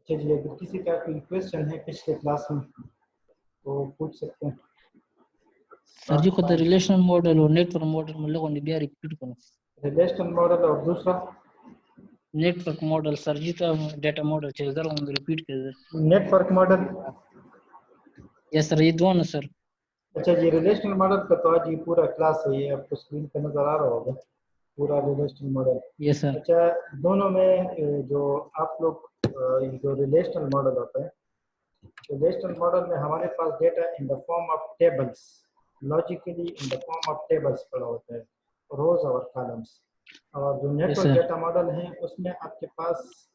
चलिए अगर किसी का कोई क्वेश्चन है पिछले क्लास में तो पूछ सकते हैं। सर जी खुद रिलेशनल मॉडल और नेटवर्क मॉडल में लोगों ने बिहार रिपीट करो। रिलेशनल मॉडल और दूसरा नेटवर्क मॉडल सर जी तो डेटा मॉडल चाहिए जरा उन्हें रिपीट कर दे। Network model. यस सर ये दोनों सर। अच्छा ये रिलेशनल मॉडल का तो आज ये पूरा क्लास है, ये आपको स्क्रीन पे नजर आ रहा होगा पूरा रिलेशनल मॉडल। Yes sir. अच्छा दोनों में जो आप लोग ये जो रिलेशनल मॉडल होता है, रिलेशनल मॉडल में हमारे पास data in the form of tables, logically in the form of tables पड़ा होता है, रोज और कॉलम्स। और जो नेटवर्क डेटा मॉडल है उसमें आपके पास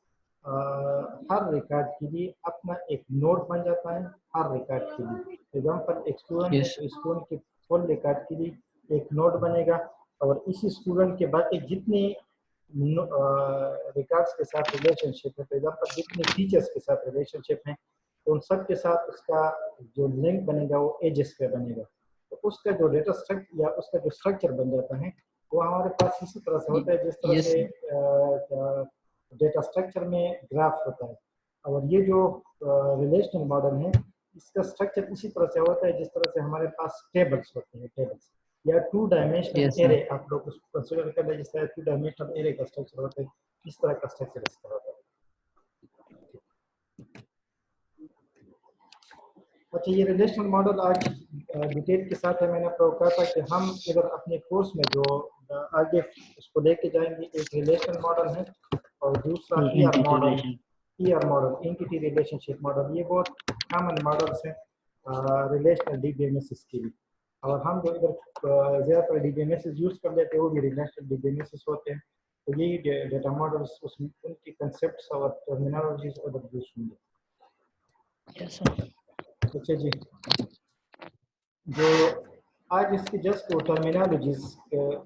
हर रिकॉर्ड के लिए अपना एक नोड बन जाता है। हर रिकॉर्ड के लिए एग्जाम्पल एक स्टूडेंट है तो स्टूडेंट के फुल रिकॉर्ड के लिए एक नोड बनेगा और इसी स्टूडेंट के बाकी जितने रिकॉर्ड्स के साथ रिलेशनशिप है, एग्जाम्पल जितने टीचर्स के साथ रिलेशनशिप है तो उन सब के साथ उसका जो लिंक बनेगा वो एजेस पे बनेगा। तो उसका जो डेटा स्ट्रक्चर या उसका जो स्ट्रक्चर बन जाता है वो हमारे पास इसी तरह से होता है जिस तरह से डेटा स्ट्रक्चर में ग्राफ होता है। और ये जो रिलेशनल मॉडल है इसका स्ट्रक्चर इसी तरह से होता है जिस तरह से हमारे पास टेबल्स होते हैं, टेबल्स या टू डायमेंशनल एरे आप लोग उसको कंसीडर कर लें। जिस तरह टू डायमेंशनल एरे का स्ट्रक्चर होता है इस तरह का स्ट्रक्चर इसका होता है। अच्छा ये रिलेशनल मॉडल आज डिटेल के साथ है। मैंने आपको कहा था कि हम इधर अपने कोर्स में जो आगे उसको लेके जाएंगे, एक रिलेशनल मॉडल है और दूसरा ER model, ER model entity relationship model. ये बहुत कॉमन मॉडल्स हैं रिलेशनल डीबीएमएस के लिए। और हम जो इधर ज़्यादातर डीबीएमएस यूज़ कर लेते हैं वो भी रिलेशनल डीबीएमएस होते हैं। तो यही डेटा मॉडल्स उसमें उनकी कंसेप्ट्स और टर्मिनोलॉजीज उधर यूज होंगे। अच्छा जी, जो आज इसकी जस्ट वो टर्मिनोलॉजीज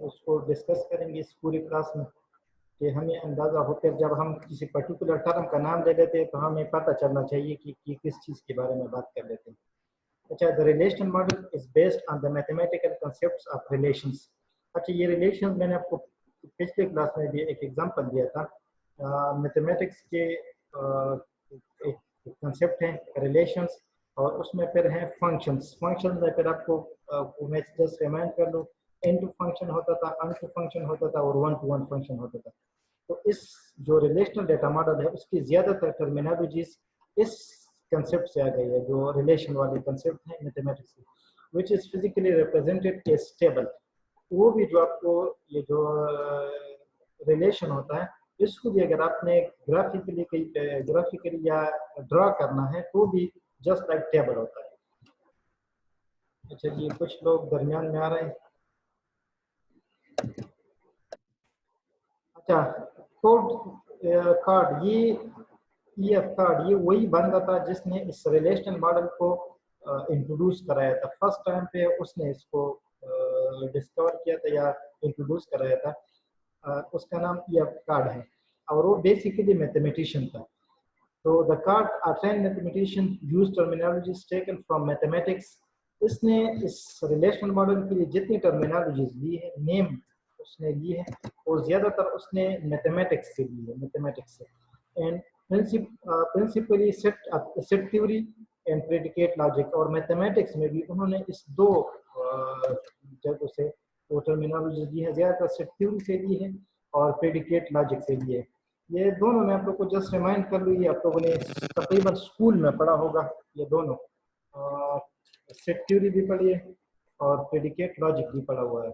उसको डिस्कस करेंगे इस पूरी क्लास में कि हमें अंदाज़ा होकर जब हम किसी पर्टिकुलर टर्म का नाम ले लेते हैं तो हमें पता चलना चाहिए कि किस चीज़ के बारे में बात कर लेते हैं। अच्छा the relational model is based on the mathematical concepts of relations. अच्छा ये रिलेशन मैंने आपको पिछले क्लास में भी एक एग्जांपल दिया था। मैथमेटिक्स के एक कंसेप्ट है रिलेशंस और उसमें फिर है फंक्शंस। फंक्शन में फिर आपको मैं जस्ट रिमाइंड कर लूँ, इनटू फंक्शन होता था, अनटू फंक्शन होता था और वन टू वन फंक्शन होता था। तो इस जो रिलेशनल डेटा मॉडल है उसकी ज़्यादातर टर्मिनोलॉजीज इस कंसेप्ट से आ गई है, जो रिलेशन वाले कंसेप्ट है मैथमेटिक्स से, which is physically represented as table. वो भी जो आपको ये जो रिलेशन होता है इसको भी अगर आपने ग्राफिकली या ड्रा करना है तो भी जस्ट लाइक टेबल होता है। अच्छा जी कुछ लोग दरमियान में आ रहे हैं। अच्छा कार्ड ये कार्ड ये वही बंदा था जिसने इस रिलेशनल मॉडल को इंट्रोड्यूस कराया था। फर्स्ट टाइम पे उसने इसको डिस्कवर किया था या इंट्रोड्यूस कराया था। उसका नाम ईएफ कार्ड है और वो बेसिकली मैथमेटिशियन था। तो the card a trend mathematician use terminologies taken from mathematics. इसने इस रिलेशनल मॉडल के लिए जितनी टर्मिनोलॉजीज ली है, नेम उसने ली है और ज्यादातर उसने मैथमेटिक्स से ली है, मैथमेटिक्स से। And principally set theory and predicate logic. और मैथमेटिक्स में भी उन्होंने इस दो जगहों से वो टर्मिनोलॉजी ली है, ज्यादातर सेट थ्योरी से ली है और प्रेडिकेट लॉजिक से ली है। ये दोनों मैं आप लोग को जस्ट रिमाइंड कर लूँ, ये आप लोगों ने तकरीबन स्कूल में पढ़ा होगा। ये दोनों सेट थ्योरी भी पढ़ी है और प्रेडिकेट लॉजिक भी पढ़ा हुआ है।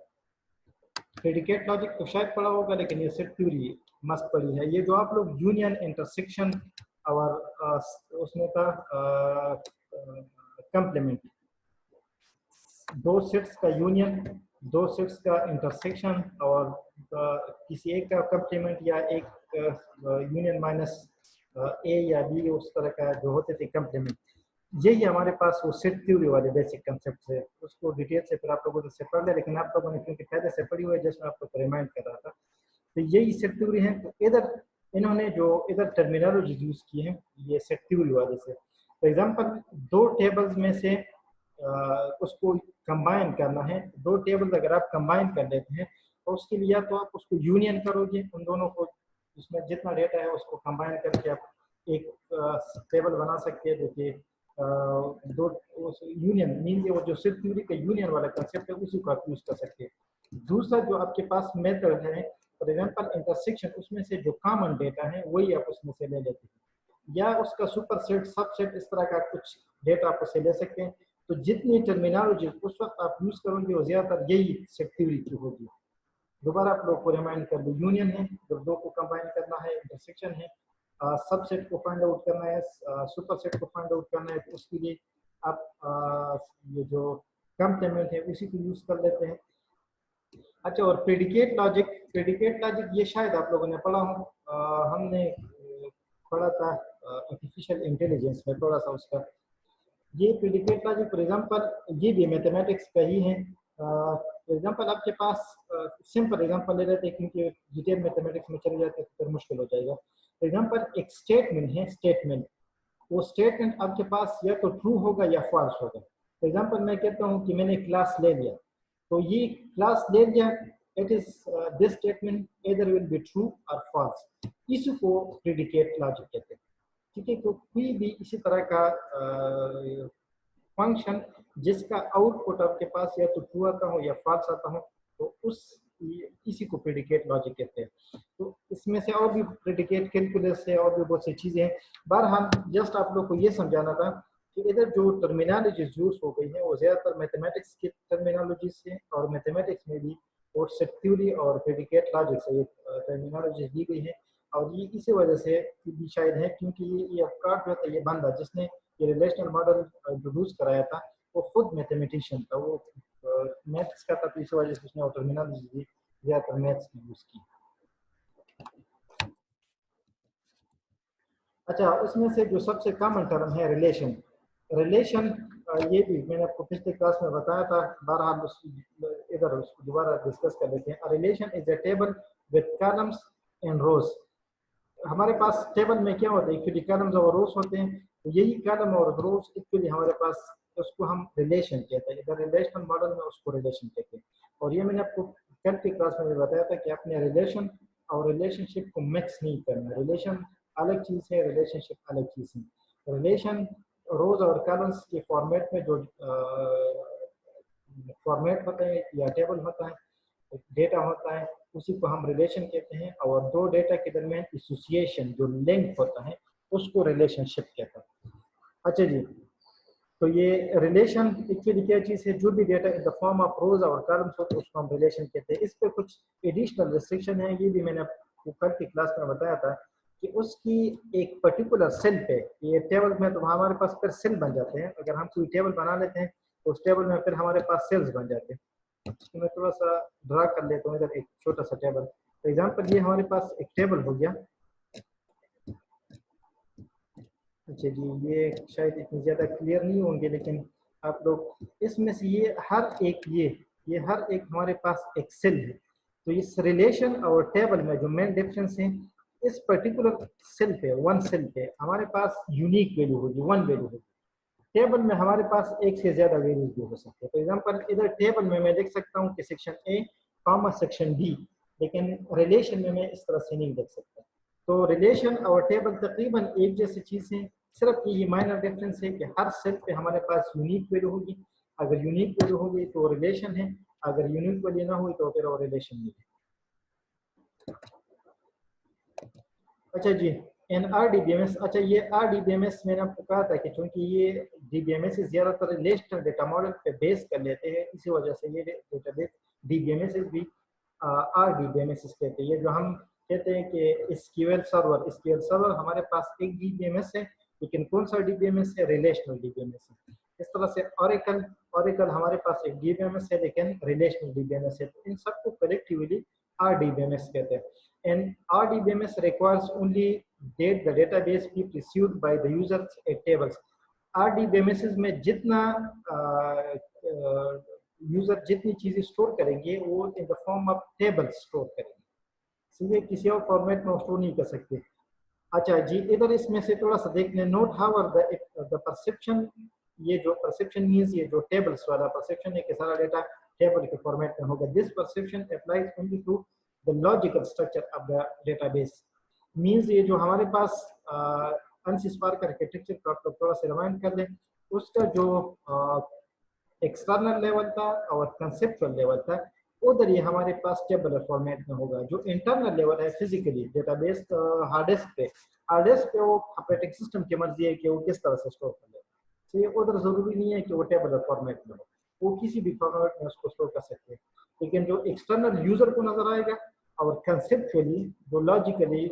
प्रेडिकेट लॉजिक तो शायद पढ़ा होगा लेकिन ये सेट थ्योरी मस्त पढ़ी है। ये जो आप लोग यूनियन इंटरसेक्शन और उसमें था कंप्लीमेंट, दो सेट्स का यूनियन, दो सेट्स का इंटरसेक्शन और किसी एक का कंप्लीमेंट या एक यूनियन माइनस ए या बी, उस तरह का जो होते थे कंप्लीमेंट। यही हमारे पास वो सेट थ्योरी वाले बेसिक कंसेप्ट है। उसको डिटेल से फिर आप लोगों से पढ़ ले, लेकिन आप लोगों ने क्योंकि पहले से पढ़ी हुई है जस्ट मैं आपको रिमाइंड कर रहा था। तो यही सेट थ्योरी है। तो इधर इन्होंने जो इधर टर्मिनोलॉजी यूज की है ये सेट थ्योरी वाले से। फॉर एग्जांपल दो टेबल्स में से उसको कंबाइन करना है। दो टेबल्स अगर आप कंबाइन कर लेते हैं तो उसके लिए या तो आप उसको यूनियन करोगे, उन दोनों को जिसमें जितना डेटा है उसको कंबाइन करके आप एक टेबल बना सकते हैं जो कि दो यूनियन मीन वो जो सिर्फ थ्योरी का यूनियन वाला कंसेप्ट है उसी को आप यूज कर सकते हैं। दूसरा जो आपके पास मेथड है फॉर एग्जांपल इंटरसेक्शन, उसमें से जो कॉमन डेटा है वही आप उसमें से ले लेते हैं, या उसका सुपरसेट सबसेट इस तरह का कुछ डेटा आप उससे ले सकते हैं। तो जितनी टर्मिनोलॉजी उस वक्त आप यूज करोगे वो ज्यादातर यही सेट थ्योरी की होगी। दोबारा आप लोग को रिमाइंड कर दो, यूनियन है जब दो को कंबाइन करना है, इंटरसेक्शन है, सबसेट को फाइंड आउट करना है, सुपरसेट को फाइंड आउट करना है, तो उसके लिए आप ये जो कंप्लीमेंट है उसी को यूज कर लेते हैं। अच्छा, और प्रेडिकेट लॉजिक ये शायद आप लोगों ने पढ़ा हो, हमने पढ़ा था आर्टिफिशियल इंटेलिजेंस में थोड़ा सा उसका। ये प्रेडिकेट लॉजिक फॉर एग्जांपल ये भी मैथमेटिक्स का ही है। फॉर एग्जांपल आपके पास सिंपल एग्जांपल ले लेते हैं क्योंकि डिटेल मैथमेटिक्स में चले जाते हैं तो फिर मुश्किल हो जाएगा। फॉर एग्जांपल एक स्टेटमेंट है, स्टेटमेंट, वो स्टेटमेंट आपके पास या तो ट्रू होगा या फॉल्स होगा। फॉर एग्जांपल मैं कहता हूँ कि मैंने क्लास ले लिया, तो ये क्लास ले लिया, it is this statement either will be true or false, इसको प्रेडिकेट लॉजिक कहते हैं। ठीक है, तो कोई भी इसी तरह का फंक्शन जिसका आउटपुट आपके पास या तो ट्रू आता हो या फॉल्स आता हो, तो उस इसी को प्रेडिकेट लॉजिक कहते हैं। तो इसमें से और भी प्रेडिकेट कैलकुलस है और भी बहुत सी चीजें हैं। बहरहाल जस्ट आप लोग को ये समझाना था कि इधर जो टर्मिनोलॉजीज यूज हो गई है वो ज्यादातर मैथमेटिक्स की टर्मिनोलॉजीज है, और मैथमेटिक्स में भी और सेट थ्योरी और प्रेडिकेट लॉजिक से ये टर्मिनोलॉजीज दी गई है। और ये इसी वजह से भी शायद है क्योंकि ये अफकार जो था, ये बंदा जिसने ये रिलेशनल मॉडल इंट्रोड्यूस कराया था वो खुद मैथमेटिशियन था, वो मैथ्स का था, तो इस वजह से उसने टर्मिनोलॉजी ज्यादातर मैथ्स की यूज की। अच्छा, उसमें से जो सबसे कॉमन टर्म है रिलेशन, ये भी मैंने आपको पिछले क्लास में बताया था, बहरहाल इधर उसको दोबारा डिस्कस कर लेते हैं। Relation is a table with columns and rows. हमारे पास टेबल में क्या होता है, एक्चुअली कॉलम्स और रोज होते हैं, तो यही कॉलम और रोज एक्चुअली हमारे पास, उसको हम रिलेशन कहते हैं। इधर रिलेशनल मॉडल में उसको रिलेशन कहते हैं। और ये मैंने आपको कल की क्लास में भी बताया था कि अपने रिलेशन और रिलेशनशिप को मिक्स नहीं करना। रिलेशन अलग चीज है, रिलेशनशिप अलग चीज है। रिलेशन रोज और कॉलम्स के फॉर्मेट में जो फॉर्मेट होता है या टेबल होता है, डेटा होता है, उसी को हम रिलेशन कहते हैं। और दो डेटा के दरमियान एसोसिएशन जो लिंक होता है उसको रिलेशनशिप कहते हैं। अच्छा जी, तो ये रिलेशन एक्चुअली क्या चीज है, जो भी data in the form of रोज और कॉलम्स होते हैं उसको हम रिलेशन कहते हैं। इस पे कुछ एडिशनल रिस्ट्रिक्शन है, ये भी मैंने आपको कल की क्लास में बताया था कि उसकी एक पर्टिकुलर सेल पे, ये टेबल में तो हमारे पास फिर सेल बन जाते हैं। अगर हम कोई टेबल बना लेते हैं तो उस टेबल में फिर हमारे पास सेल्स बन जाते हैं। तो मैं थोड़ा सा ड्रा कर लेता हूँ इधर एक छोटा सा टेबल। फॉर एग्जांपल ये हमारे पास एक टेबल हो गया। अच्छा जी, ये शायद इतनी ज़्यादा क्लियर नहीं होंगे, लेकिन आप लोग इसमें से ये हर एक ये हर एक हमारे पास एक सेल है। तो इस रिलेशन और टेबल में जो मेन डिफरेंस है, इस पर्टिकुलर सेल पे, वन सेल पे हमारे पास यूनिक वैल्यू होगी, वन वैल्यू होगी। टेबल में हमारे पास एक से ज्यादा वैल्यूज भी हो सकते हैं। फॉर एग्जांपल इधर टेबल में मैं देख सकता हूँ कि section A comma section B, लेकिन रिलेशन में मैं इस तरह से नहीं देख सकता। तो रिलेशन और टेबल तकरीबन एक जैसी चीज है, सिर्फ ये माइनर डिफरेंस है कि हर सेल पे हमारे पास यूनिक वैल्यू होगी। अगर यूनिक वैल्यू होगी तो रिलेशन है, अगर यूनिक वैल्यू ना हुई तो फिर वो रिलेशन नहीं है। अच्छा जी, NRDBMS, अच्छा ये RDBMS मैंने आपको कहा था कि चूंकि ये DBMS ज्यादातर रिलेशनल डेटा मॉडल पे बेस कर लेते हैं, इसी वजह से ये डेटाबेस DBMS भी RDBMS कहते हैं। ये जो हम कहते हैं कि SQL सर्वर हमारे पास एक DBMS है, लेकिन कौन सा DBMS है, रिलेशनल DBMS है। इस तरह से ऑरेकल हमारे पास एक DBMS है, लेकिन रिलेशनल DBMS है। तो इन सबको कलेक्टिवली RDBMS कहते हैं। And RDBMS requires only that the database be received by the users at tables. RDBMS में जितना यूजर जितनी चीजें स्टोर करेंगे वो in the form of tables store करेंगे, सीधे किसी और फॉर्मेट में स्टोर नहीं कर सकते। अच्छा जी, इधर इसमें से थोड़ा सा देख लें। नोट हाउ द परसेप्शन, ये जो परसेप्शन मींस ये जो टेबल्स वाला परसेप्शन है कि सारा डेटा टेबल के फॉर्मेट में होगा। This perception applies only to the logical structure of the database, means ये जो हमारे पास अनसिस्पार्क आर्किटेक्चर को आप लोग थोड़ा सा रिमाइंड कर लें। उसका जो एक्सटर्नल लेवल था और कंसेप्चुअल लेवल था, उधर ये हमारे पास टेबलर फॉर्मेट में होगा। जो इंटरनल लेवल है फिजिकली डेटाबेस हार्ड डिस्क पे वो ऑपरेटिंग सिस्टम की मर्जी है कि वो किस तरह से स्टोर कर ले। तो ये उधर जरूरी नहीं है कि वो टेबलर फॉर्मेट में हो, वो किसी भी फॉर्मेट में उसको स्टोर कर सकते हैं। लेकिन जो एक्सटर्नल यूजर को नजर आएगा और कंसेप्चुअली जो लॉजिकली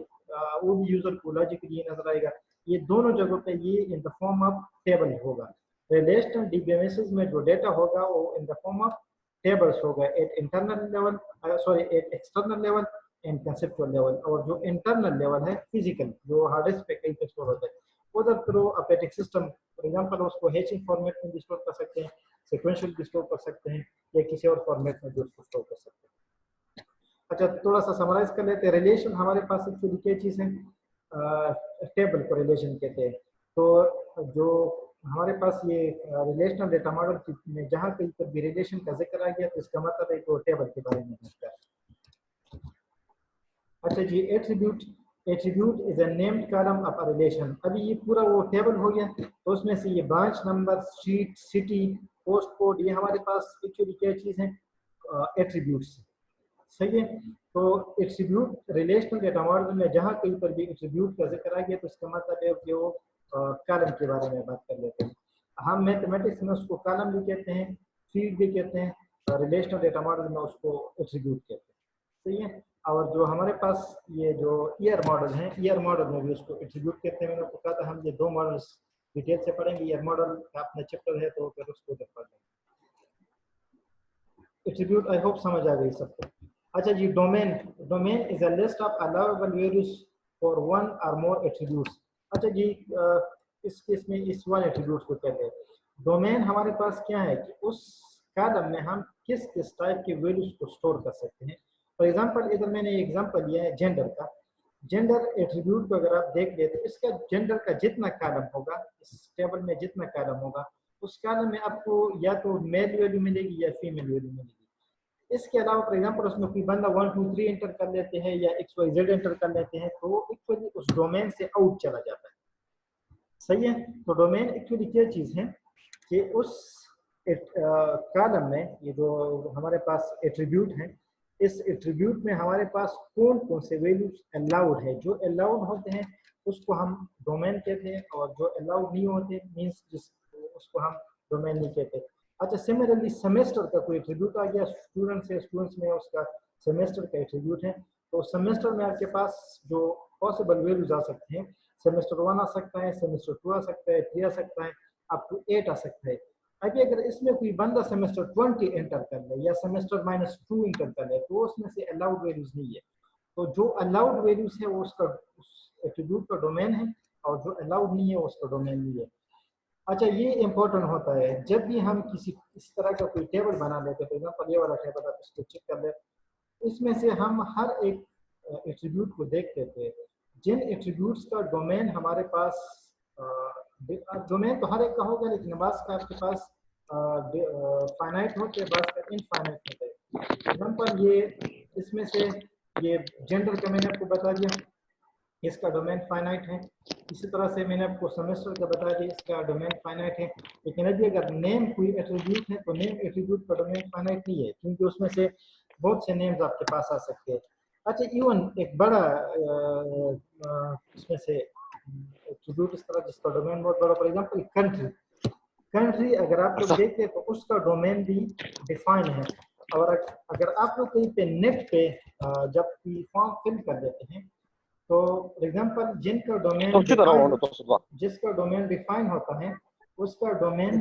वो भी यूजर को लॉजिकली नजर आएगा, ये दोनों जगहों पे ये in the form of table होगा। रिलेशनल डीबीएमएस में जो डेटा होगा वो in the form of tables होगा at internal level, sorry at external level and conceptual level. और जो इंटरनल लेवल है फिजिकल, जो हार्ड डिस्क पे कहीं पे स्टोर होता है, उधर फिर वो ऑपरेटिंग सिस्टम फॉर एग्जांपल उसको हैचिंग फॉर्मेट में भी स्टोर कर सकते हैं, सीक्वेंशियल भी स्टोर कर सकते हैं, या किसी और फॉर्मेट में भी उसको स्टोर कर सकते हैं। अच्छा, थोड़ा सा समराइज कर लेते हैं। रिलेशन हमारे पास एक्चुअली क्या चीज़ है, टेबल को रिलेशन कहते हैं। तो जो हमारे पास ये रिलेशनल डेटा मॉडल में जहाँ कहीं पर भी रिलेशन का जिक्र आ गया तो इसका मतलब है कि वो टेबल के बारे में है। अच्छा जी, attribute is a named column of a relation. अभी ये पूरा वो टेबल हो गया, तो उसमें से ये branch number, street, city, post code, ये हमारे पास एक्चुअली क्या चीज़ है, एट्रीब्यूट्स। सही है। तो एट्रीब्यूट रिलेशनल डेटा मॉडल में जहाँ कहीं पर भी एट्रीब्यूट का जिक्र आ गया तो इसका मतलब है कि वो कॉलम के बारे में बात कर लेते हैं। हम मैथमेटिक्स में उसको कॉलम भी कहते हैं, फील्ड भी कहते हैं, रिलेशनल डेटा मॉडल में उसको एट्रीब्यूट कहते हैं। सही है। और जो हमारे पास ये जो ईयर मॉडल है, ईयर मॉडल में भी उसको एट्रीब्यूट कहते हैं। मैंने आपको कहा था हम ये दो मॉडल्स डिटेल से पढ़ेंगे। ईयर मॉडल का अपना चैप्टर है तो फिर उसको पढ़ लेंगे। एट्रीब्यूट आई होप समझ आ गई सबको। अच्छा जी, domain is a list of allowable values for one और मोर एट्रीब्यूट्स। अच्छा जी, इस केस में इस वन एट्रीब्यूट्स को कहते हैं डोमेन। हमारे पास क्या है कि उस कॉलम में हम किस किस टाइप के वैल्यूज को स्टोर कर सकते हैं। फॉर एग्जांपल, इधर मैंने एग्जांपल लिया है जेंडर का। जेंडर एट्रीब्यूट को अगर आप देख ले तो इसका जेंडर का जितना कॉलम होगा, इस टेबल में जितना कॉलम होगा, उस कॉलम में आपको या तो मेल वैल्यू मिलेगी या फीमेल वैल्यू मिलेगी। इसके अलावा फॉर एग्जांपल उसमें कोई बंदा 1 2 3 एंटर कर लेते हैं या XYZ एंटर कर लेते हैं तो वो एक्चुअली उस डोमेन से आउट चला जाता है। सही है। तो डोमेन एक्चुअली क्या चीज़ है कि उस कॉलम में ये जो हमारे पास एट्रीब्यूट है, इस एट्रीब्यूट में हमारे पास कौन कौन से वैल्यूज अलाउड है। जो अलाउड होते हैं उसको हम डोमेन कहते हैं, और जो अलाउड नहीं होते मीन्स उसको हम डोमेन नहीं कहते। अच्छा, सिमिलरली सेमेस्टर का कोई एट्रीब्यूट आ गया, स्टूडेंट्स है, स्टूडेंट्स में उसका सेमेस्टर का एट्रीब्यूट है, तो सेमेस्टर में आपके पास जो पॉसिबल वैल्यूज आ सकते हैं, सेमेस्टर 1 आ सकता है, सेमेस्टर 2 आ सकता है, 3 आ सकता है, अप टू 8 आ सकता है। अभी अगर इसमें कोई बंदा सेमेस्टर 20 एंटर कर ले या सेमेस्टर -2 एंटर कर ले तो उसमें से अलाउड वैल्यूज नहीं है। तो जो अलाउड वैल्यूज है वो उसका उस एट्रीब्यूट का डोमेन है, और जो अलाउड नहीं है वो उसका डोमेन नहीं है। अच्छा, ये इंपॉर्टेंट होता है जब भी हम किसी इस तरह का कोई टेबल बना लेते हैं। फॉर एग्जांपल ये वाला टेबल आप इसको चेक कर ले, इसमें से हम हर एक एट्रीब्यूट को देख लेते हैं। जिन एट्रीब्यूट्स का डोमेन हमारे पास, डोमेन तो हर एक का होगा, लेकिन बास का आपके पास फाइनाइट होते हैं, बास का इनफाइनाइट होता है। फॉर एग्जांपल ये इसमें से ये जेंडर का मैंने आपको बता दिया, इसका डोमेन फाइनाइट है। इसी तरह से मैंने आपको सेमेस्टर का बता दिया, इसका डोमेन फाइनाइट है। लेकिन अभी अगर नेम कोई एट्रीब्यूट है तो नेम एट्रीब्यूट का डोमेन फाइनाइट नहीं है, क्योंकि उसमें से बहुत से नेम्स आपके पास आ सकते हैं। अच्छा, इवन एक बड़ा इसमें से एट्रीब्यूट इस तरह जिसका डोमेन बहुत बड़ा, फॉर एग्जांपल कंट्री अगर आप लोग देखें तो उसका डोमेन भी डिफाइन है। और अगर आप लोग कहीं पे नेट पे जब फॉर्म फिल कर देते हैं तो फॉर एग्जांपल जिसका डोमेन डिफाइन होता है उसका डोमेन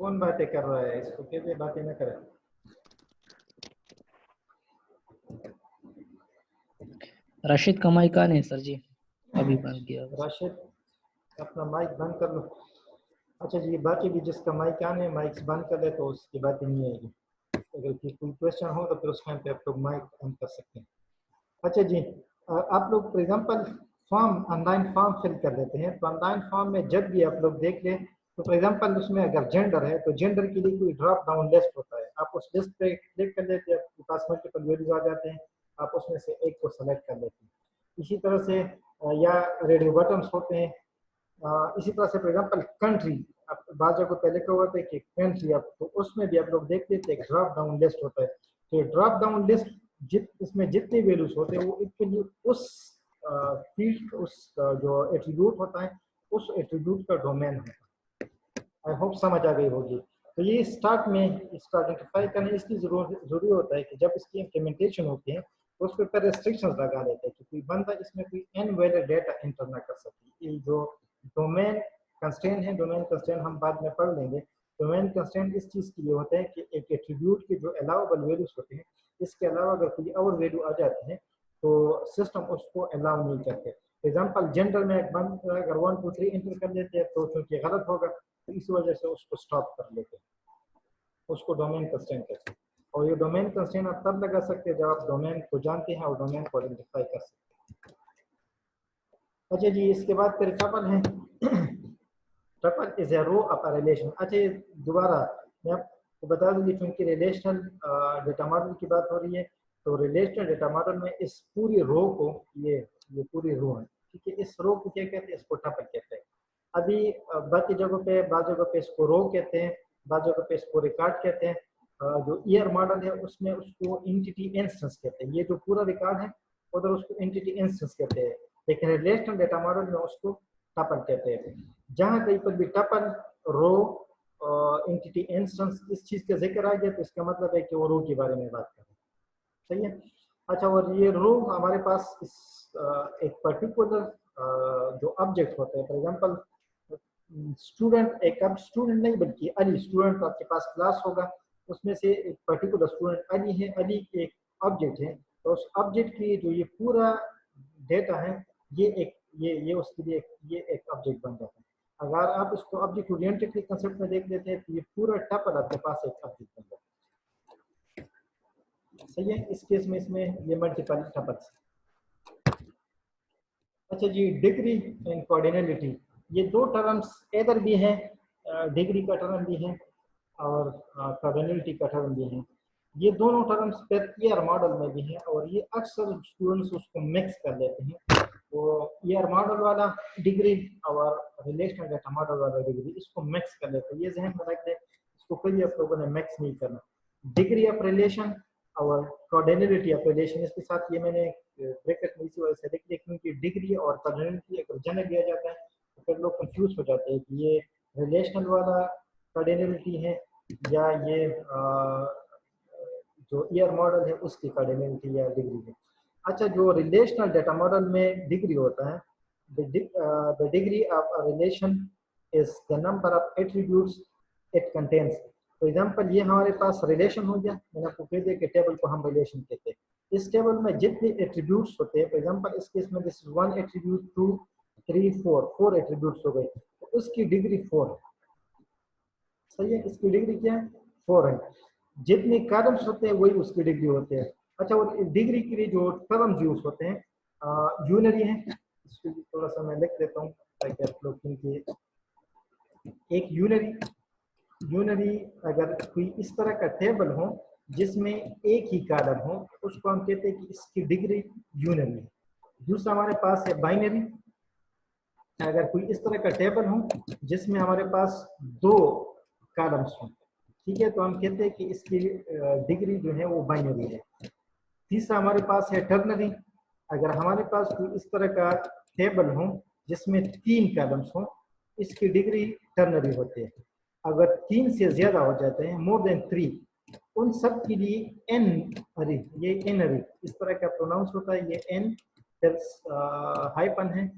कौन बातें कर रहा है, इसको कैसे बातें न करें। राशिद का माइक ऑन है सर जी, अभी बंद किया। राशिद अपना माइक बंद कर लो। अच्छा जी, बाकी भी जिसका माइक ऑन है माइक बंद कर ले तो उसकी बातें नहीं आएगी। अगर कोई क्वेश्चन हो तो फिर उस टाइम पे आप लोग माइक ऑन कर सकते हैं। अच्छा जी, आप लोग for example form online form fill कर देते हैं, तो ऑनलाइन फॉर्म में जब भी आप लोग देख लें तो फॉर एग्जांपल उसमें अगर जेंडर है तो जेंडर के लिए कोई ड्रॉप डाउन लिस्ट होता है, आप उस लिस्ट पे क्लिक कर लेते हैं, आपके पास मल्टीपल वैल्यूज आ जाते हैं, आप उसमें से एक को सेलेक्ट कर लेते हैं। इसी तरह से या रेडियो बटन्स होते हैं, इसी तरह से फॉर एग्जांपल कंट्री, आप बाद जगह पहले क्या होता है कि कंट्री, आप तो उसमें भी आप लोग देखते हैं एक ड्रॉप डाउन लिस्ट होता है, तो ड्रॉप डाउन लिस्ट इसमें जितने वैल्यूज होते हैं वो एक्चुअली उस फील्ड, उस जो एट्रीब्यूट होता है उस एट्रीब्यूट का डोमेन होता है। आई होप समझ आ गई होगी। तो ये स्टार्ट में इसको आइडेंटिफाई करने इसकी जरूरी होता है कि जब इसकी इम्प्लीमेंटेशन होती है तो उस पर रेस्ट्रिक्शंस लगा देते हैं कि कोई बंदा इसमें कोई अनवैलिड डेटा एंटर ना कर सके। ये जो डोमेन कंस्ट्रेंट है, डोमेन कंस्ट्रेंट हम बाद में पढ़ लेंगे। डोमेन कंस्ट्रेंट इस चीज़ के लिए होता है कि एक एट्रीब्यूट के जो अलाउबल वैल्यूज होते हैं, इसके अलावा अगर कोई और वैल्यू आ जाती है तो सिस्टम उसको अलाउ नहीं करते। फॉर एग्जाम्पल जेंडर में एक बंदा अगर 1 2 3 एंटर कर लेते हैं तो चूंकि गलत होगा तो इस वजह से उसको स्टॉप कर लेते हैं, उसको डोमेन कंस्ट्रेंट कहते हैं। और ये डोमेन कंस्ट्रेंट आप तब लगा सकते हैं जब आप डोमेन को जानते हैं और डोमेन को आइडेंटिफाई कर सकते हैं। अच्छा जी, इसके बाद फिर टपल है। Tuple is a row of a relation. अच्छा, ये दोबारा मैं आपको बता दूं क्योंकि रिलेशनल डेटा मॉडल की बात हो रही है, तो रिलेशनल डेटा मॉडल में इस पूरी रो को, ये पूरी रो है, ठीक है, इस रो को क्या कहते हैं, इसको टपल कहते हैं। अभी बाकी जगहों पे, बाद जगहों पे इसको रो कहते हैं, बाद जगहों पे इसको रिकॉर्ड कहते हैं। जो ईयर मॉडल है उसमें उसको एंटिटी इंस्टेंस कहते हैं, ये जो पूरा रिकॉर्ड है उधर उसको एंटिटी इंस्टेंस कहते हैं, लेकिन रिलेशनल डेटा मॉडल में उसको टपल कहते हैं। जहां कहीं पर भी टपल, रो, एंटिटी इंस्टेंस इस चीज का जिक्र आ गया तो इसका मतलब है कि वो रो के बारे में बात कर रहे हैं, सही है। अच्छा, और ये रो हमारे पास इस एक पर्टिकुलर जो ऑब्जेक्ट होता है, फॉर एग्जांपल स्टूडेंट, एक अब स्टूडेंट नहीं बल्कि अली, स्टूडेंट आपके पास क्लास होगा, उसमें से एक पर्टिकुलर स्टूडेंट अली है, अली एक ऑब्जेक्ट है, तो उस ऑब्जेक्ट की जो ये पूरा डेटा है ये एक ये उसके लिए ये एक ऑब्जेक्ट बन जाता है। अगर आप इसको ऑब्जेक्ट ओरिएंटेड के कंसेप्ट में देख लेते हैं तो ये पूरा टपल आपके पास एक ऑब्जेक्ट बन जाता है, सही है। इस केस में इसमें ये मल्टीपल टपल्स। अच्छा जी, डिग्री एंड कोऑर्डिनेलिटी, ये दो टर्म्स इधर भी हैं, डिग्री का टर्म भी है और कोऑर्डिनेलिटी का टर्म भी है। ये दोनों टर्म्स पेयर मॉडल में भी हैं और ये अक्सर स्टूडेंट्स उसको मिक्स कर लेते हैं। तो ईयर मॉडल वाला डिग्री और रिलेशनल डेटा मॉडल वाला डिग्री इसको मिक्स कर लेते हैं, ये ज़हन में रख दें, इसको कभी आप लोगों ने मिक्स नहीं करना। डिग्री ऑफ रिलेशन और कोऑर्डिनेलिटी ऑफ रिलेशन, इसके साथ ये मैंने ब्रैकेट में इसी वजह से लिख दिया क्योंकि डिग्री और कोऑर्डिनेलिटी अगर जन दिया जाता है तो फिर लोग कंफ्यूज हो जाते हैं कि ये रिलेशनल वाला कोऑर्डिनेलिटी है या ये जो ईयर मॉडल है उसकी कोऑर्डिनेलिटी या डिग्री है। अच्छा, जो रिलेशनल डेटा मॉडल में डिग्री होता है, the degree of a relation is the number of attributes it contains. For example ये हमारे पास रिलेशन हो गया, मैंने आपको कह दिया कि टेबल को हम रिलेशन कहते हैं। इस टेबल में जितने एट्रीब्यूट्स होते हैं, फॉर एग्जांपल इस केस में दिस इज 1 एट्रीब्यूट, 2 3 4 एट्रीब्यूट्स हो गए, तो उसकी डिग्री 4 है, सही है। इसकी डिग्री क्या है, 4 है। जितने कॉलम्स होते हैं वही उसकी डिग्री होते हैं। अच्छा, और डिग्री के लिए जो टर्म्स यूज होते हैं यूनरी है, इसको थोड़ा सा मैं लिख देता हूँ ताकि आप लोग इनकी एक यूनरी अगर कोई इस तरह का टेबल हो जिसमें एक ही कॉलम हो उसको हम कहते हैं कि इसकी डिग्री यूनरी है। दूसरा हमारे पास है बाइनरी, अगर कोई इस तरह का टेबल हो जिसमें हमारे पास 2 कॉलम्स हों, ठीक है, तो हम कहते हैं कि इसकी डिग्री जो है वो बाइनरी है। तीसरा हमारे पास है टर्नरी, अगर हमारे पास कोई इस तरह का टेबल हो जिसमें 3 कॉलम्स हों, इसकी डिग्री टर्नरी होती है। अगर 3 से ज्यादा हो जाते हैं, मोर देन 3, उन सब के लिए एनरी, ये एनरी इस तरह का प्रोनाउंस होता है, ये एन फिर हाइपन है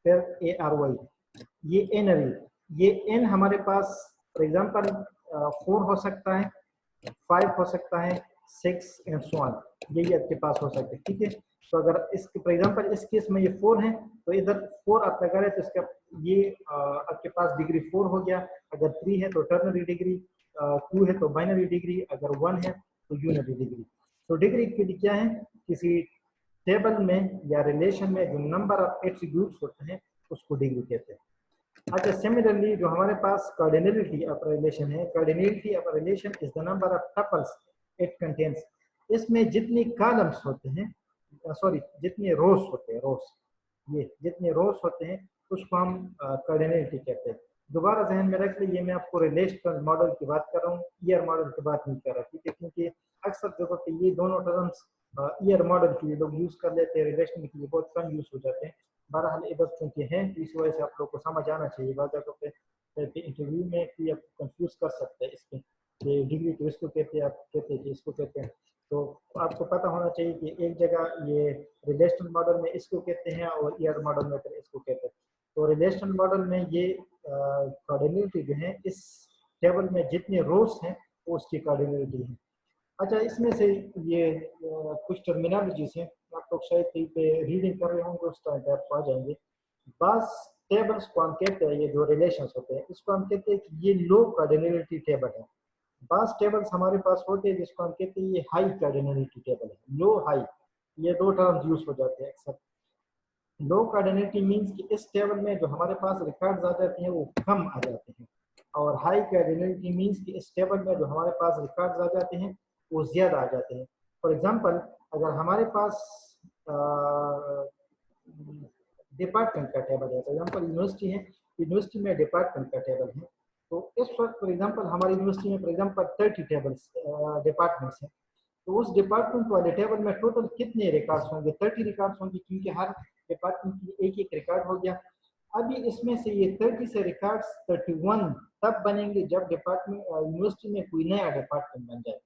फिर ARY, ये एनरी। ये एन हमारे पास फॉर एग्जांपल 4 हो सकता है, 5 हो सकता है, 6 एंड सो ऑन, यही आपके पास हो सकते हैं, ठीक है। तो अगर इसके फॉर एग्जांपल इस केस में ये 4 है तो इधर 4 आप लगा रहे तो इसका ये आपके पास डिग्री 4 हो गया। अगर 3 है तो टर्नरी डिग्री, 2 है तो बाइनरी डिग्री, अगर 1 है तो यूनरी डिग्री। तो डिग्री के लिए क्या है, किसी टेबल में या रिलेशन में जो नंबर ऑफ एट्रीब्यूट्स होते हैं उसको डिग्री कहते हैं। अच्छा, सिमिलरली जो हमारे पास कार्डिनलिटी ऑफ रिलेशन है, cardinality of relation is the number of tuples it contains. इसमें जितनी कॉलम्स होते हैं, सॉरी जितने रोज होते हैं, रोज, ये जितने रोज होते हैं उसको हम कार्डिनलिटी कहते हैं। दोबारा जहन में रख लीजिए, मैं आपको रिलेशनल मॉडल की बात कर रहा हूँ, ईयर मॉडल की बात नहीं कर रहा, ठीक है, क्योंकि अक्सर जगह पे ये दोनों टर्म्स ईयर मॉडल के लिए लोग यूज कर लेते हैं, रिलेशन के लिए बहुत कम यूज हो जाते हैं। बहरहाल इधर चूंकि हैं तो इस वजह से आप लोग को समझ आना चाहिए। बात पे इंटरव्यू में भी आप कंफ्यूज कर सकते हैं इसमें कि डिग्री तो इसको कहते हैं, आप कहते हैं कि इसको कहते हैं। तो आपको पता होना चाहिए कि एक जगह ये रिलेशनल मॉडल में इसको कहते हैं और ईयर मॉडल में फिर इसको कहते हैं। तो रिलेशनल मॉडल में ये कार्डिनलिटी जो है इस टेबल में जितने रोज हैं वो उसकी कार्डिनलिटी है। अच्छा, इसमें से ये कुछ टर्मिनोलॉजीज हैं, आप लोग शायद कहीं पे रीडिंग कर रहे होंगे उस टाइम पे आपको आ जाएंगे। बस टेबल्स को हम कहते हैं, ये जो रिलेशंस होते हैं इसको हम कहते हैं कि ये लो कार्डिनलिटी टेबल है। बस टेबल्स हमारे पास होते हैं जिसको हम कहते हैं ये हाई कार्डिनलिटी टेबल है। लो हाई ये दो टर्म्स यूज हो जाते हैं अक्सर। लो कार्डिनलिटी मीन्स कि इस टेबल में जो हमारे पास रिकॉर्ड्स आ जाते हैं वो कम आ जाते हैं, और हाई कार्डिनलिटी मीन्स कि इस टेबल में जो हमारे पास रिकॉर्ड्स आ जाते हैं वो ज़्यादा आ जाते हैं। फॉर एग्जांपल, अगर हमारे पास डिपार्टमेंट का टेबल है, फॉर एग्जांपल यूनिवर्सिटी है, यूनिवर्सिटी में डिपार्टमेंट का टेबल है, तो इस वक्त फॉर एग्जांपल हमारी यूनिवर्सिटी में फॉर एग्जांपल 30 टेबल्स डिपार्टमेंट्स हैं, तो उस डिपार्टमेंट वाले टेबल में टोटल कितने रिकॉर्ड्स होंगे? 30 रिकॉर्ड्स होंगे, क्योंकि हर डिपार्टमेंट की एक एक रिकॉर्ड हो गया। अभी इसमें से ये 30 से रिकॉर्ड्स 31 तब बनेंगे जब डिपार्टमेंट यूनिवर्सिटी में कोई नया डिपार्टमेंट बन जाए।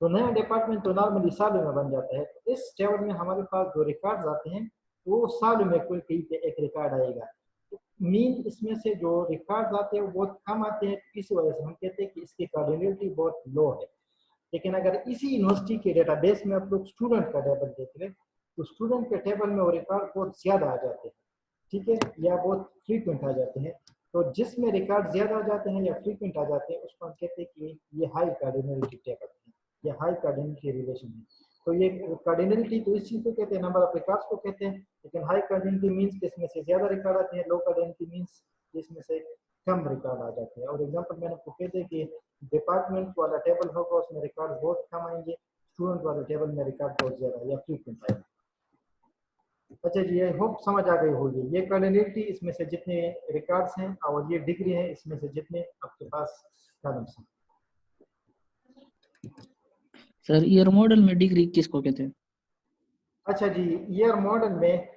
तो नया डिपार्टमेंट तो नॉर्मली सालों में बन जाता है, तो इस टेबल में हमारे पास जो रिकॉर्ड्स आते हैं वो सालों में कोई कहीं पे एक रिकॉर्ड आएगा। तो मीन इसमें से जो रिकॉर्ड्स आते हैं वो बहुत कम आते हैं, इस वजह से हम कहते हैं कि इसकी कार्डिनलिटी बहुत लो है। लेकिन अगर इसी यूनिवर्सिटी के डेटाबेस में आप लोग स्टूडेंट का टेबल देख लें तो स्टूडेंट के टेबल में वो रिकॉर्ड बहुत ज्यादा आ जाते हैं, ठीक है, या बहुत फ्रीक्वेंट आ जाते हैं। तो जिसमें रिकॉर्ड ज्यादा आ जाते हैं या फ्रीक्वेंट आ जाते हैं उसको हम कहते हैं कि ये हाई कार्डिनलिटी टेबल है या हाई कार्डिनलिटी रिलेशन है। तो ये कार्डिनलिटी तो इस चीज को कहते हैं, नंबर ऑफ रिकॉर्ड्स को कहते हैं। लेकिन हाई कार्डिनलिटी मींस इसमें से ज्यादा रिकॉर्ड आते हैं, लो कार्डिनलिटी मींस इसमें से कम रिकॉर्ड आ जाते हैं। और एग्जांपल मैंने आपको कहते हैं कि डिपार्टमेंट वाला टेबल होगा उसमें रिकॉर्ड बहुत कम आएंगे, स्टूडेंट वाले टेबल में रिकॉर्ड बहुत ज्यादा या फ्रीक्वेंट आएंगे। अच्छा जी, आई होप समझ आ गई होगी। ये कार्डिनलिटी इसमें से जितने रिकॉर्ड्स हैं और ये डिग्री है इसमें से जितने आपके पास कॉलम्स हैं। सर ईयर मॉडल में डिग्री किसको कहते हैं? अच्छा जी, ईयर मॉडल में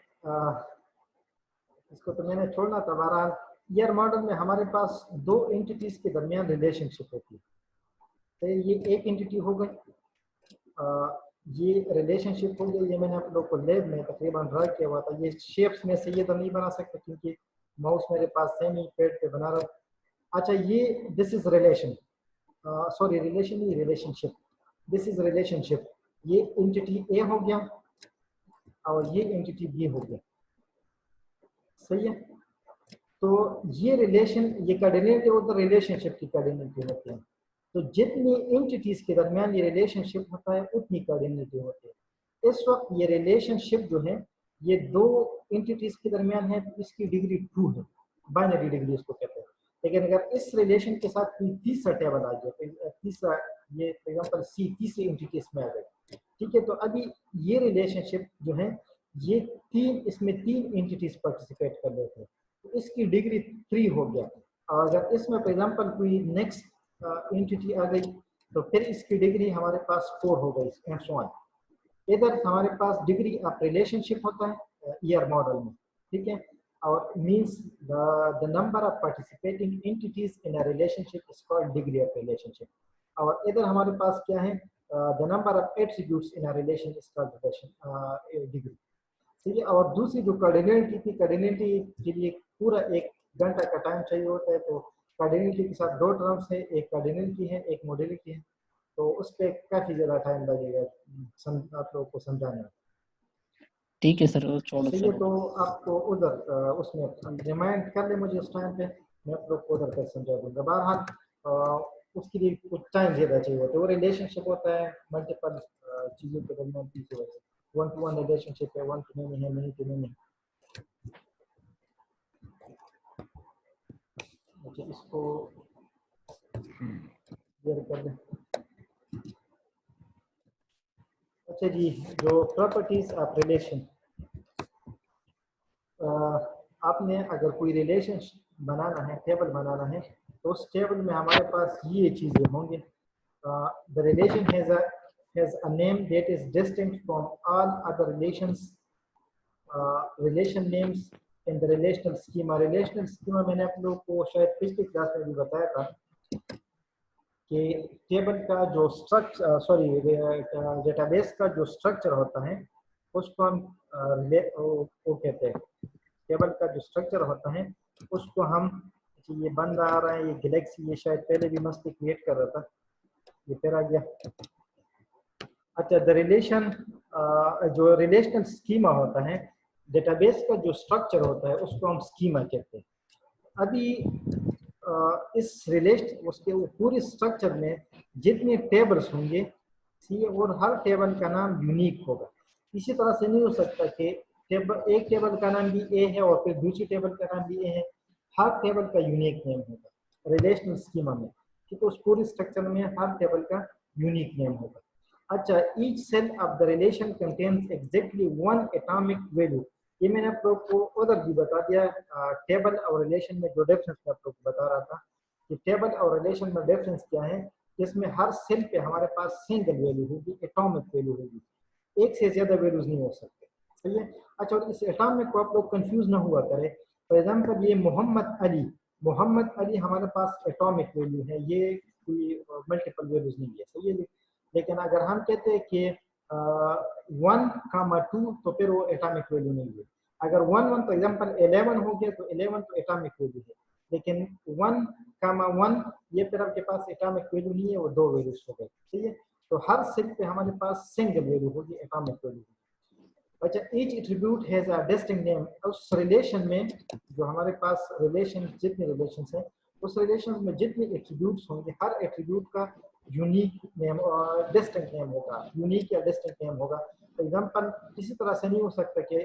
इसको तो मैंने छोड़ना था। बहरहाल ईयर मॉडल में हमारे पास दो एंटिटीज के दरमियान रिलेशनशिप होती है। तो ये एक एंटिटी हो गई, ये रिलेशनशिप हो गई, ये मैंने आप लोग को लैब में तकरीबन ड्रा किया हुआ था। ये शेप्स में से ये तो नहीं बना सकते क्योंकि माउस मेरे पास सेमी पैड पे बना रहा। अच्छा, ये this is relation, sorry relation नहीं, रिलेशनशिप, दिस इज रिलेशनशिप। ये एंटिटी ए हो गया और ये एंटिटी बी हो गया, सही है। तो ये रिलेशन, ये कार्डिनलिटी और रिलेशनशिप की कार्डिनलिटी होती है। तो जितनी एंटिटीज के दरमियान ये रिलेशनशिप होता है उतनी कार्डिनलिटी होती है। इस वक्त ये रिलेशनशिप जो है ये दो एंटिटीज के दरमियान है, तो इसकी डिग्री 2 है, बाइनरी डिग्री इसको कहते हैं। लेकिन अगर इस रिलेशन के साथ कोई तीसरा टेबल आ जाए, तीसरा, ये फॉर एग्जांपल सी, तीसरी एंटिटी इसमें आ गई, ठीक है, तो अभी ये रिलेशनशिप जो है ये इसमें तीन एंटिटीज पार्टिसिपेट कर लेते हैं, तो इसकी डिग्री 3 हो गया। और अगर इसमें फॉर एग्जांपल कोई नेक्स्ट एंटिटी आ गई तो फिर इसकी डिग्री हमारे पास 4 हो गई, एंड सो ऑन। इधर हमारे पास डिग्री ऑफ रिलेशनशिप होता है ईयर मॉडल में, ठीक है, और means the number of participating entities in a relationship is called degree of relationship. और इधर हमारे पास क्या है, the number of attributes in a relation is called relation degree, ठीक है। और दूसरी जो कार्डिनलिटी थी, कार्डिनलिटी के लिए पूरा 1 घंटा का टाइम चाहिए होता है, तो कार्डिनलिटी के साथ दो टर्म्स है, एक कार्डिनलिटी है एक मोडिलिटी है, तो उस पर काफी ज्यादा टाइम लगेगा आप लोगों को समझाने में। ठीक है सर, छोड़ो सही है, सर। तो आपको उधर उसमें रिमाइंड कर ले मुझे उस टाइम पे, मैं आप लोग को उधर पर समझा दूंगा। बहरहाल उसके लिए कुछ टाइम ज्यादा चाहिए होता है, वो रिलेशनशिप होता है मल्टीपल चीजों के दरमियान की वजह से। वन टू वन रिलेशनशिप है, वन टू मैनी है, मैनी टू मैनी। अच्छा, इसको क्लियर कर दें। अच्छा जी, जो प्रॉपर्टीज ऑफ रिलेशन, आपने अगर कोई रिलेशन बनाना है, टेबल बनाना है, तो उस टेबल में हमारे पास ये चीज़ें होंगी। The relation has a name that is distinct from all other relations. Relation names in the relational schema. Relational schema मैंने आप लोग को शायद पिछली क्लास में भी बताया था कि टेबल का जो स्ट्रक्चर, सॉरी डेटाबेस का जो स्ट्रक्चर होता है उसको हम वो कहते हैं, टेबल का जो स्ट्रक्चर होता है उसको हम, ये बंद आ रहा है, ये गैलेक्सी, ये शायद पहले भी मस्ती क्रिएट कर रहा था, ये फिर आ गया। अच्छा, द रिलेशन, जो रिलेशनल स्कीमा होता है, डेटाबेस का जो स्ट्रक्चर होता है उसको हम स्कीमा कहते हैं। अभी इस रिलेशन उसके पूरे स्ट्रक्चर में जितने टेबल्स होंगे, और हर टेबल का नाम यूनिक होगा। इसी तरह से नहीं हो सकता कि एक टेबल का नाम भी ए है और फिर दूसरी टेबल का नाम भी ए है। हर टेबल का यूनिक नेम होगा रिलेशनल स्कीमा में, क्योंकि उस पूरे स्ट्रक्चर में हर टेबल का यूनिक नेम होगा। अच्छा, each cell of the relation contains exactly one atomic value. ये मैंने आप लोग को उधर भी बता दिया, टेबल और रिलेशन में जो डिफरेंस मैं आप लोग को बता रहा था कि टेबल और रिलेशन में डिफरेंस क्या है, जिसमें हर सेल पे हमारे पास सिंगल वैल्यू होगी, एटॉमिक वैल्यू होगी, एक से ज्यादा वैल्यूज नहीं हो सकते। सही है। अच्छा, और इस एटॉमिक को आप लोग कंफ्यूज ना हुआ करें। फॉर एग्जांपल ये मोहम्मद अली हमारे पास एटॉमिक वैल्यू है, ये कोई मल्टीपल वैल्यूज नहीं है। सही है। लेकिन अगर हम कहते हैं कि 1,2 तो फिर वो एटॉमिक वैल्यू नहीं है। अगर 1 फॉर एग्जांपल 11 हो गया तो 11 तो एटॉमिक वैल्यू है, लेकिन 1,1 ये फिर आपके पास एटॉमिक वैल्यू नहीं है, वो दो वैल्यूज हो गए। ठीक है। तो हर सेल पे हमारे पास सिंगल वैल्यू होगी, एटॉमिक वैल्यू। अच्छा, each attribute has a distinct name. उस रिलेशन में जो हमारे पास रिलेशन, जितने रिलेशंस हैं, उस रिलेशन में जितने एट्रीब्यूट्स होंगे, हर एट्रीब्यूट का यूनिक नेम और डिस्टिंक्ट नेम होगा, यूनिक या डिस्टिंक्ट नेम होगा। फॉर एग्जांपल, इसी तरह से नहीं हो सकता कि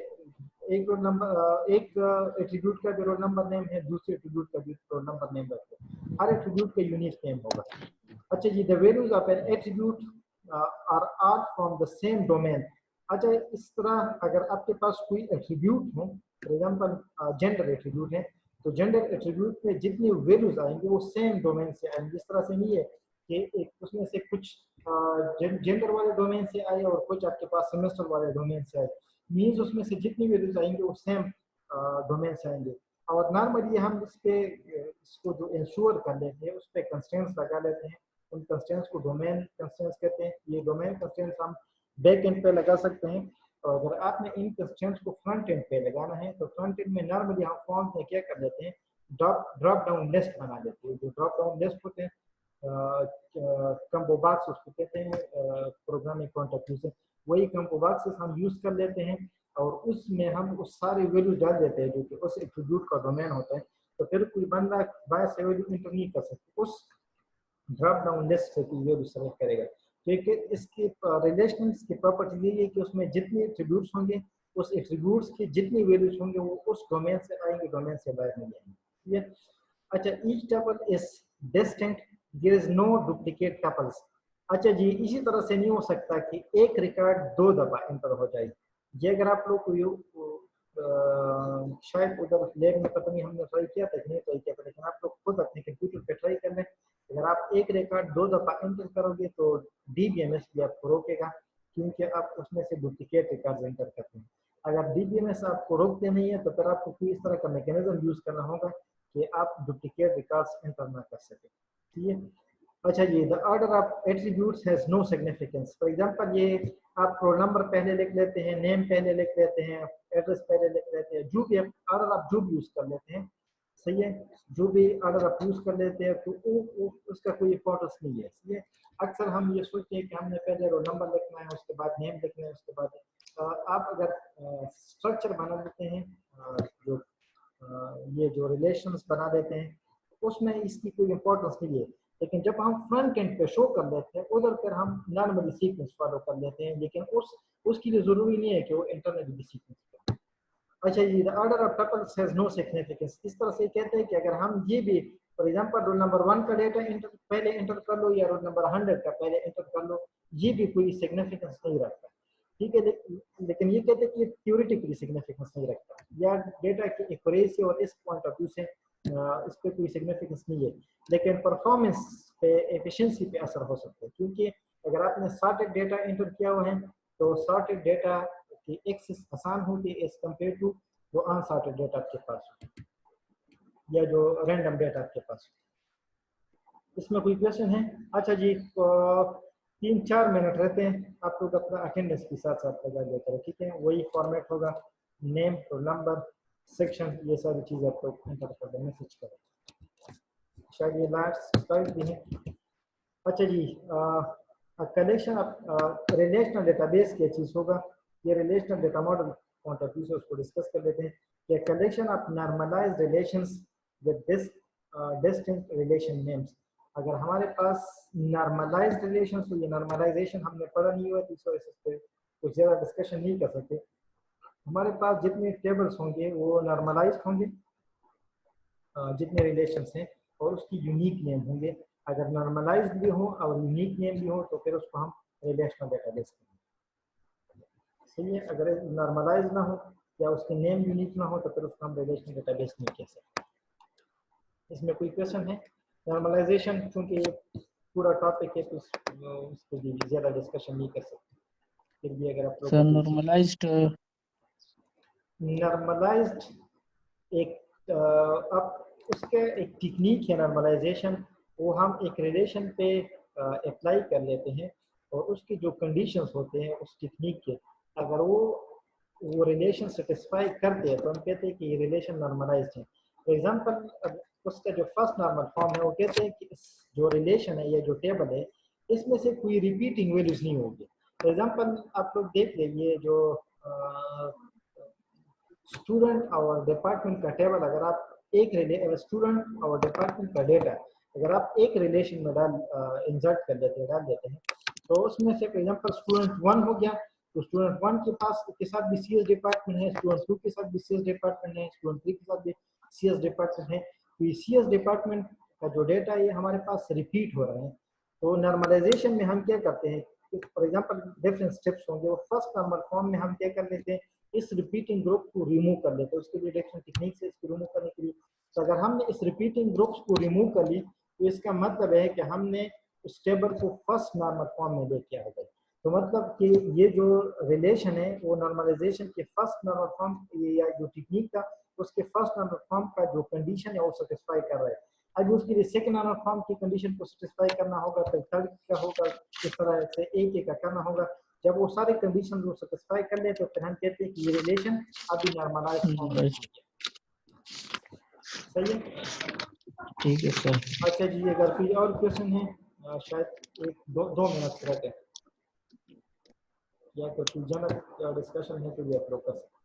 एक रोल नंबर, एक एट्रीब्यूट का जो रोल नंबर नेम है दूसरे एट्रीब्यूट का भी रोल नंबर नेम रखे। हर एट्रीब्यूट का यूनिक नेम होगा। अच्छा जी, the values of an attribute are all from the same domain. अच्छा, इस तरह अगर आपके पास कोई एट्रीब्यूट हो, फॉर एग्जांपल जेंडर एट्रीब्यूट है, तो जेंडर एट्रीब्यूट में जितनी वैल्यूज आएंगे वो सेम डोमेन से आएंगे। इस तरह से नहीं है कि एक उसमें से कुछ जेंडर वाले डोमेन से आए और कुछ आपके पास सेमेस्टर वाले डोमेन से आए। मीन्स उसमें से जितनी वैल्यूज आएंगे वो सेम डोमेन से आएंगे। और नॉर्मली हम इसको जो इंश्योर कर लेते हैं उस पर कंस्ट्रेंट्स लगा लेते हैं। उन कंस्ट्रेंट्स को डोमेन कंस्ट्रेंट्स कहते हैं। ये डोमेन कंस्ट्रेंट्स हम बैक एंड पे लगा सकते हैं। और अगर आपने इन कंस्ट्रेंट्स को फ्रंट एंड पे लगाना है तो फ्रंट एंड में नॉर्मली हम फॉर्म में क्या कर लेते हैं, ड्रॉप डाउन लिस्ट बना लेते हैं। जो ड्रॉप डाउन लिस्ट होते हैं, कम्बो बॉक्स उसको कहते हैं प्रोग्रामिंग पॉइंट ऑफ व्यू से, वही कम्बो बॉक्सेस हम यूज कर लेते हैं और उसमें हम उस सारे वैल्यू डाल देते हैं जो कि उस एट्रीब्यूट का डोमेन होता है। तो फिर कोई बंदा बाय से वैल्यू इंटर नहीं कर सकता, उस ड्रॉप डाउन लिस्ट से कोई वैल्यू सेलेक्ट करेगा। तो एक इसकी रिलेशंस की प्रॉपर्टी ये है कि उसमें जितने एट्रीब्यूट्स होंगे उस एट्रीब्यूट्स की जितनी वैल्यूज होंगे वो उस डोमेन से आएंगे, डोमेन से बाहर नहीं आएंगे। ठीक है। अच्छा, each tuple is distinct, there is no duplicate tuples. अच्छा जी, इसी तरह से नहीं हो सकता कि एक रिकॉर्ड दो दफा एंटर हो जाए। ये अगर आप लोग को शायद उधर लैब में पता नहीं हमने ट्राई किया था कि नहीं ट्राई किया था, लेकिन आप लोग खुद अपने कंप्यूटर पे ट्राई कर लें। अगर आप एक रिकॉर्ड दो दफा एंटर करोगे तो DBMS भी आपको रोकेगा, क्योंकि आप उसमें से डुप्लीकेट रिकॉर्ड एंटर करते हैं। अगर DBMS आपको रोकते नहीं है तो फिर आपको कोई इस तरह का मैकेनिज्म यूज करना होगा कि आप डुप्लीकेट रिकॉर्ड्स एंटर ना कर सके। ठीक है। अच्छा जी, the order of attributes has no significance. For example, ये आप रोल नंबर पहले लिख लेते हैं, नेम पहले लिख लेते हैं, एड्रेस पहले लिख लेते हैं, जो भी ऑर्डर आप जो भी यूज कर लेते हैं। सही है। जो भी ऑर्डर आप यूज कर लेते हैं तो उसका कोई इंपॉर्टेंस नहीं है। सही है। अक्सर हम ये सोचते हैं कि हमने पहले रोल नंबर लिखना है, उसके बाद नेम लिखना है, उसके बाद आप अगर स्ट्रक्चर बना देते हैं, जो ये जो रिलेशंस बना देते हैं उसमें इसकी कोई इंपॉर्टेंस नहीं है। लेकिन जब हम फ्रंट एंड पे शो कर लेते हैं उधर फिर हम नॉर्मली सीक्वेंस फॉलो कर लेते हैं, लेकिन उसके लिए ज़रूरी नहीं है कि वो इंटरनली सीक्वेंस करें। अच्छा जी, the order of tuples has no significance, इस तरह से कहते हैं कि अगर हम ये भी फॉर एग्जांपल रोल नंबर 1 का डेटा पहले एंटर कर लो या रोल नंबर 100 का पहले एंटर कर लो, ये भी कोई सिग्निफिकेंस नहीं रखता, ठीक है। लेकिन ये कहते हैं कि थ्योरेटिकली सिग्निफिकेंस नहीं रखता, या डेटा की एक्यूरेसी और इस पॉइंट ऑफ व्यू से इस पर कोई सिग्निफिकेंस नहीं है, लेकिन परफॉर्मेंस पे, एफिशिएंसी पे असर हो सकता है, क्योंकि अगर आपने सॉर्टेड डेटा एंटर किया हुआ है तो सॉर्टेड डेटा की एक्सेस आसान होती है एज कम्पेयर टू जो अनसॉर्टेड डेटा आपके पास या जो रैंडम डेटा आपके पास। इसमें कोई क्वेश्चन है? अच्छा जी, 3-4 मिनट रहते हैं, आप लोग अपना अटेंडेंस के साथ साथ लगा लेते हैं, ठीक है। वही फॉर्मेट होगा, नेम, रोल नंबर, सेक्शन, ये सारी चीज़ आप लोग एंटर कर दें, मैसेज करें। शायद ये लास्ट स्लाइड भी है। अच्छा जी, कलेक्शन ऑफ रिलेशनल डेटाबेस क्या चीज़ होगा, ये relational data model point of view से उसको डिस्कस कर लेते हैं। कि collection of normalized relations with this distinct relation names, अगर हमारे पास नॉर्मलाइज्ड रिलेशन, तो ये नॉर्मलाइजेशन हमने पढ़ा नहीं हुआ, तो इस वजह से कुछ ज़्यादा डिस्कशन नहीं कर सकते। हमारे पास जितने टेबल्स होंगे वो नॉर्मलाइज्ड होंगे, जितने रिलेशंस हैं, और उसकी यूनिक नेम होंगे। अगर नॉर्मलाइज्ड भी हो और यूनिक नेम भी हो तो फिर उसको हम रिलेशनल डेटाबेस करेंगे, इसलिए अगर नॉर्मलाइज्ड ना हो या उसके नेम यूनिक ना हो तो फिर उसको हम रिलेशनल डेटाबेस नहीं कह सकते। इसमें कोई क्वेश्चन है? नॉर्मलाइजेशन क्योंकि पूरा टॉपिक है तो उसको भी ज़्यादा डिस्कशन नहीं कर सकते, फिर भी अगर आप सर नॉर्मलाइज्ड एक अब उसका एक टेक्निक है नॉर्मलाइजेशन, वो हम एक रिलेशन पे अप्लाई कर लेते हैं और उसकी जो कंडीशंस होते हैं उस टेक्निक के, अगर वो रिलेशन सेटिस्फाई करते हैं तो हम कहते हैं कि ये रिलेशन नॉर्मलाइज्ड है। फॉर एग्जांपल उसका जो फर्स्ट नॉर्मल फॉर्म है वो कहते हैं कि जो रिलेशन है या जो टेबल है इसमें से कोई रिपीटिंग वैल्यूज नहीं होगी। फॉर एग्जांपल आप लोग देख लीजिए जो स्टूडेंट और डिपार्टमेंट का टेबल, अगर आप एक स्टूडेंट और डिपार्टमेंट का डेटा अगर आप एक रिलेशन में इंसर्ट कर देते हैं, डाल देते हैं, तो उसमें से फॉर एग्जांपल स्टूडेंट 1 हो गया, तो स्टूडेंट 1 के पास के साथ भी सीएस डिपार्टमेंट है, स्टूडेंट 2 के साथ भी सीएस डिपार्टमेंट है, स्टूडेंट 3 के साथ भी सीएस डिपार्टमेंट है, तो ये सीएस डिपार्टमेंट का जो डेटा है हमारे पास रिपीट हो रहा है। तो नॉर्मलाइजेशन में हम क्या करते हैं, फॉर एग्जांपल डिफरेंट स्टेप्स होंगे, वो फर्स्ट नॉर्मल फॉर्म में हम क्या कर लेते हैं, इस रिपीटिंग ग्रुप को रिमूव कर लेते हैं, उसके लिए डिफरेंट टेक्निक से इसको रिमूव करने के लिए। तो अगर हमने इस रिपीटिंग ग्रुप्स को रिमूव कर ली तो इसका मतलब है कि हमने उस टेबल को फर्स्ट नॉर्मल फॉर्म में लेके आ गए। तो मतलब कि ये जो रिलेशन है वो नॉर्मलाइजेशन के फर्स्ट नॉर्मल फॉर्म या जो टेक्निक था उसके फर्स्ट नॉर्मल फॉर्म का जो कंडीशन है वो सेटिस्फाई कर रहा है। अब उसके लिए सेकंड नॉर्मल फॉर्म की कंडीशन को सेटिस्फाई करना होगा, फिर थर्ड का होगा, इस तरह से एक एक का करना होगा। जब वो सारे कंडीशन को सेटिस्फाई कर ले तो फिर हम कहते हैं कि ये रिलेशन अभी नॉर्मलाइज्ड फॉर्म में आ गया। सही है, ठीक है सर। अच्छा जी, अगर कोई और क्वेश्चन है शायद 1-2 मिनट रहते हैं या कोई जनरल डिस्कशन है तो भी आप लोग कर सकते हैं।